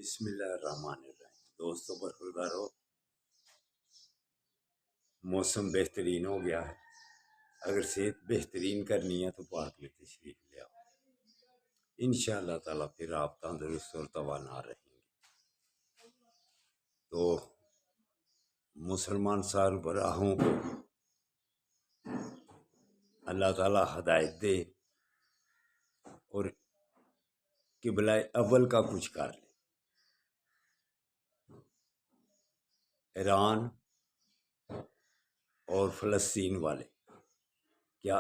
بسم اللہ الرحمن الرحیم۔ دوستوں برخوردارو، موسم بہترین ہو گیا ہے۔ اگر صحت بہترین کرنی ہے تو پارک میں تشریف لے آؤ، انشاءاللہ تعالیٰ پھر آپ تندرست اور توانا رہیں گے۔ تو مسلمان سربراہوں کو اللہ تعالیٰ ہدایت دے اور قبلہ اول کا کچھ کر لے۔ ایران اور فلسطین والے، کیا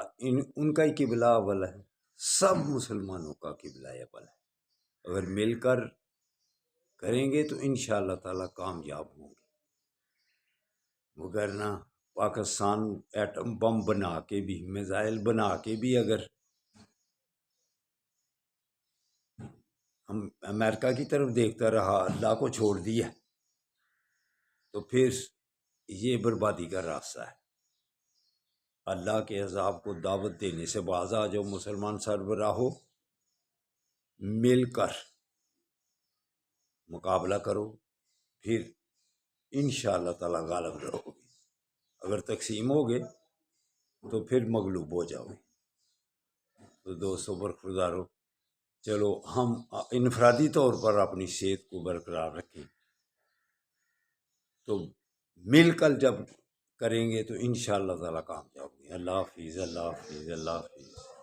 ان کا ہی قبلہ اول ہے؟ سب مسلمانوں کا قبلہ اول ہے۔ اگر مل کر کریں گے تو انشاءاللہ تعالیٰ کامیاب ہوں گے، مگر نہ پاکستان ایٹم بم بنا کے بھی، میزائل بنا کے بھی اگر ہم امریکہ کی طرف دیکھتا رہا، اللہ کو چھوڑ دیا، تو پھر یہ بربادی کا راستہ ہے۔ اللہ کے عذاب کو دعوت دینے سے باز آ جاؤ مسلمان سربراہو، مل کر مقابلہ کرو، پھر انشاءاللہ تعالیٰ غالب رہو گے۔ اگر تقسیم ہوگے تو پھر مغلوب ہو جاؤ گے۔ تو دوستوں برخوردارو، چلو ہم انفرادی طور پر اپنی صحت کو برقرار رکھیں، تو مل کر جب کریں گے تو انشاءاللہ تعالیٰ کامیاب ہوں گے۔ اللہ حافظ، اللہ حافظ، اللہ حافظ۔